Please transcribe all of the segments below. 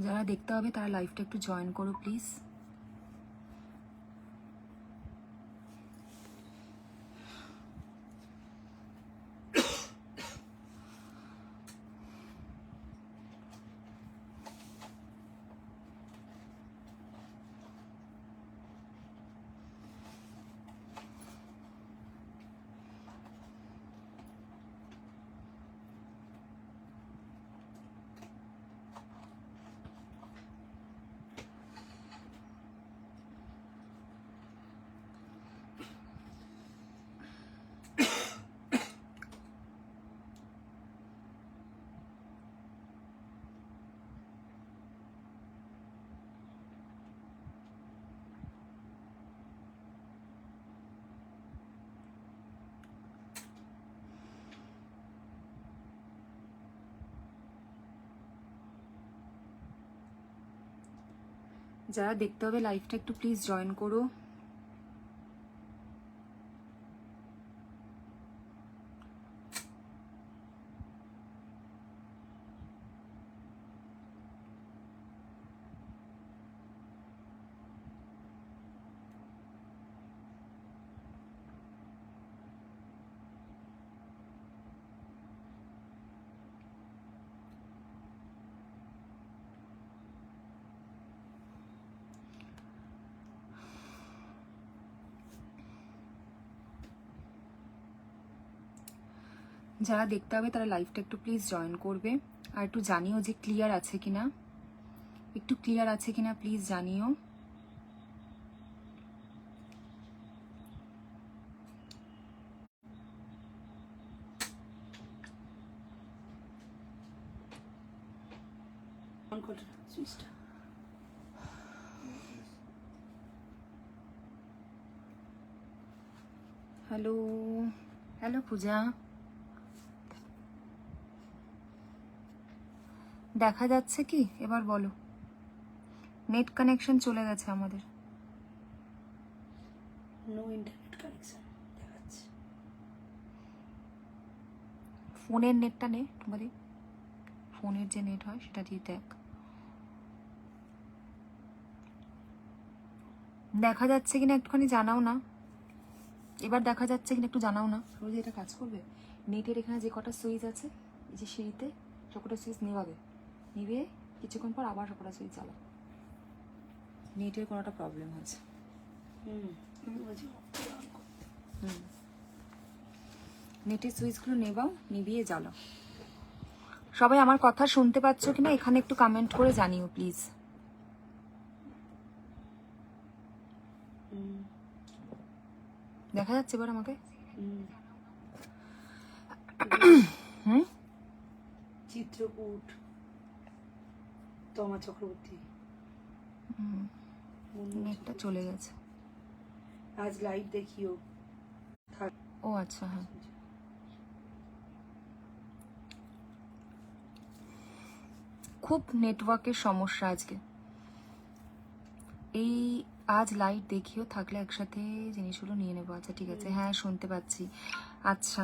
যারা দেখতে হবে তারা লাইভটা একটু জয়েন করো প্লিজ। যারা দেখতে হবে লাইভটা একটু প্লিজ জয়েন করো। যারা দেখতে হবে তারা লাইভটা একটু প্লিজ জয়েন করবে, আর একটু জানিও যে ক্লিয়ার আছে কিনা, একটু ক্লিয়ার আছে কিনা প্লিজ জানিও। হ্যালো হ্যালো পূজা, দেখা যাচ্ছে কি এবার বলো? নেট কানেকশন চলে গেছে আমাদের। নো ইন্টারনেট কানেকশন দেখাচ্ছে। ফোনের নেটটা নে বলি, ফোনের যে নেট হয় সেটা দিয়ে দেখ। দেখা যাচ্ছে কিনা একটুখানি জানাও না, এবার দেখা যাচ্ছে কিনা একটু জানাও না। রোজ এটা কাজ করবে। নেটের এখানে যে কটা সুইচ আছে, এই যে সিঁড়িতে সবকটা সুইচ নেভাবে, নিবে কিছুক্ষণ পর আবার সবকটা সুইচ চালাও। নেটের কোনোটা প্রবলেম হয়েছে। নেটের সুইচগুলো নেবাও, নিভিয়ে জ্বালাও। সবাই আমার কথা শুনতে পাচ্ছ কিনা এখানে একটু কমেন্ট করে জানিও প্লিজ। দেখা যাচ্ছে এবার আমাকে? হুম, চিত্রকূট, তমা চক্রবর্তী, নেটটা চলে গেছে। আজ লাইভ দেখিও। ও আচ্ছা, হ্যাঁ। খুব নেটওয়ার্কের সমস্যা আজকে। এই আজ লাইভ দেখিও, থাকলে একসাথে জিনিসগুলো নিয়ে নেবো। আচ্ছা ঠিক আছে, হ্যাঁ শুনতে পাচ্ছি। আচ্ছা,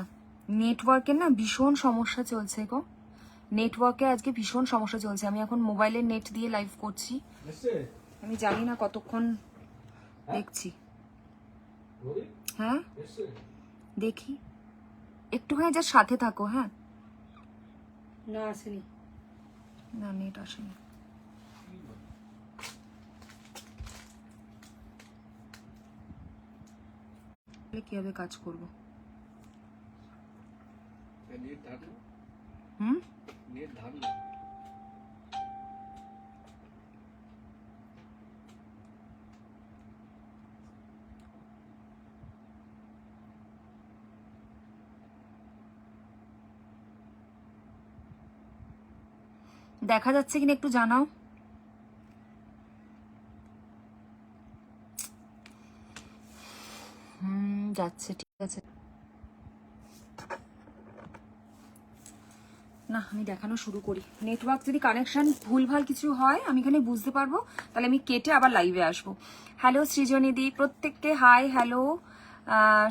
নেটওয়ার্কের না ভীষণ সমস্যা চলছে গো। নেটওয়ার্কে আজকে ভীষণ সমস্যা চলছে। আমি এখন মোবাইলের নেট দিয়ে লাইভ করছি, আমি জানি না কতক্ষণ দেখছি। হ্যাঁ দেখি, একটুখানি যা সাথে থাকো। হ্যাঁ, না আসেনি, না নেট আসেনি। কিভাবে কাজ করবো? হুম, দেখা যাচ্ছে কিনা একটু জানাও। যাচ্ছে, ঠিক আছে। না আমি দেখানো শুরু করি। নেটওয়ার্ক যদি কানেকশন ভুলভাল কিছু হয় আমি এখানে বুঝতে পারবো, তাহলে আমি কেটে আবার লাইভে আসবো। হ্যালো সৃজনীদি, প্রত্যেককে হাই। হ্যালো,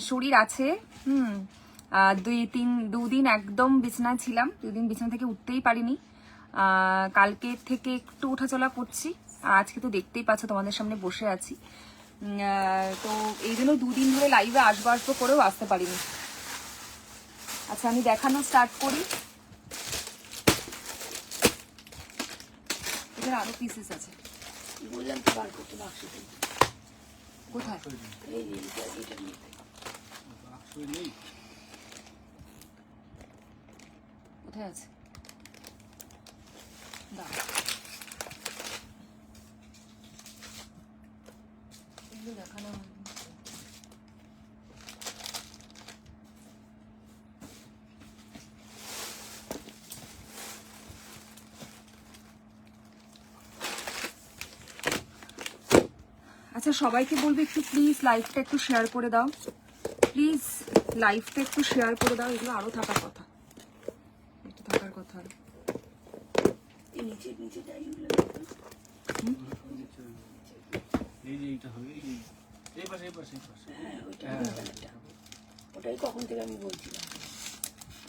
শরীর আছে। দুদিন একদম বিছানায় ছিলাম, দুদিন বিছানা থেকে উঠতেই পারিনি। কালকে থেকে একটু ওঠাচলা করছি, আর আজকে তো দেখতেই পাচ্ছ তোমাদের সামনে বসে আছি। তো এই জন্য 2 দিন ধরে লাইভে আসবো করেও আসতে পারিনি। আচ্ছা আমি দেখানো স্টার্ট করি। এখানে আরো পিসেস আছে। বললাম তো বার করতে বাক্স থেকে। কোথায়? এই যে এটার মধ্যে। কোথায় আছে? দাঁড়া। এগুলো দেখানো হয়নি। আচ্ছা সবাইকে বলবো একটু প্লিজ লাইভটা একটু শেয়ার করে দাও, প্লিজ লাইভটা একটু শেয়ার করে দাও। এগুলো আরো থাকার কথা, একটু থাকার কথা। এই নিচে নিচে ডাইগুলো এই যে এইটা হবে, এই পাশে এই পাশে এই পাশে। হ্যাঁ ওইটা ওইটা। ওটাই কখন থেকে আমি বলছিলাম,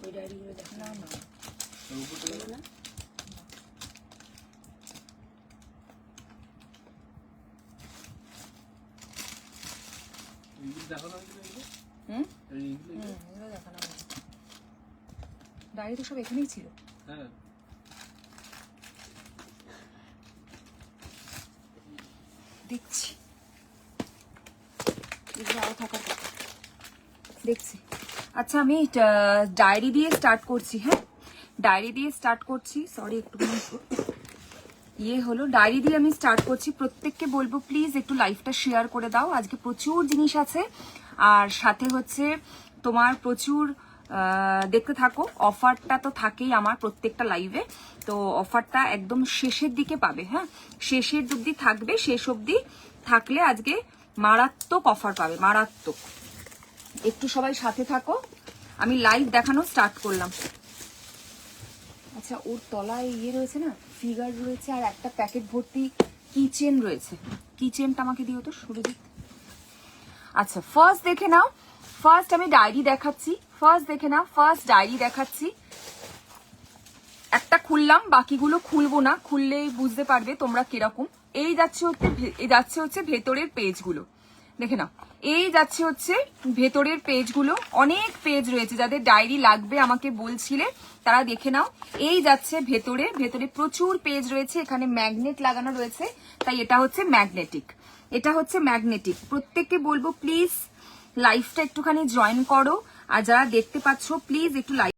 ওই ডায়েরিগুলো দেখো। না না আর উপরটা বলো না এইগুলো দেখানো হয়েছিল, এগুলো হুম এইগুলো এগুলো দেখানো হয়েছে। ডায়েরি তো সব এখানেই ছিল। হ্যাঁ দেখছি এগুলো আরো থাকার কথা, দেখছি। আচ্ছা আমি ডায়েরি দিয়ে স্টার্ট করছি। হ্যাঁ ডায়েরি দিয়ে স্টার্ট করছি। সরি একটু হলো, ডায়েরি দিয়ে আমি স্টার্ট করছি। প্রত্যেককে বলবো প্লিজ একটু লাইভটা শেয়ার করে দাও। আজকে প্রচুর জিনিস আছে, আর সাথে হচ্ছে তোমার প্রচুর দেখতে থাকো। অফারটা তো থাকেই আমার প্রত্যেকটা লাইভে, তো অফারটা একদম শেষের দিকে পাবে। হ্যাঁ শেষের অবধি থাকবে, শেষ অবধি থাকলে আজকে মারাত্মক অফার পাবে, মারাত্মক। একটু সবাই সাথে থাকো, আমি লাইভ দেখানো স্টার্ট করলাম। আচ্ছা ওর তলায় রয়েছে না, ফিগার রয়েছে, আর একটা প্যাকেট ভর্তি কিচেন রয়েছে। কিচেনটা আমাকে দিও তো সুরজিৎ। আচ্ছা ফার্স্ট দেখে নাও, ফার্স্ট আমি ডায়েরি দেখাচ্ছি। ফার্স্ট দেখে নাও, ফার্স্ট ডায়েরি দেখাচ্ছি। একটা খুললাম, বাকিগুলো খুলবো না, খুললেই বুঝতে পারবে তোমরা কিরকম। এই যাচ্ছে হচ্ছে ভেতরের পেজগুলো, দেখে নাও। এই যাচ্ছে হচ্ছে ভেতরের পেজগুলো, অনেক পেজ রয়েছে। যাদের ডায়েরি লাগবে আমাকে বলছিলে তারা দেখে নাও। এই যাচ্ছে ভেতরে, ভেতরে প্রচুর পেজ রয়েছে। এখানে ম্যাগনেট লাগানো রয়েছে, তাই এটা হচ্ছে ম্যাগনেটিক, এটা হচ্ছে ম্যাগনেটিক। প্রত্যেককে বলবো প্লিজ লাইভটা একটুখানি জয়েন করো, আর যারা দেখতে পাচ্ছ প্লিজ একটু লাইভ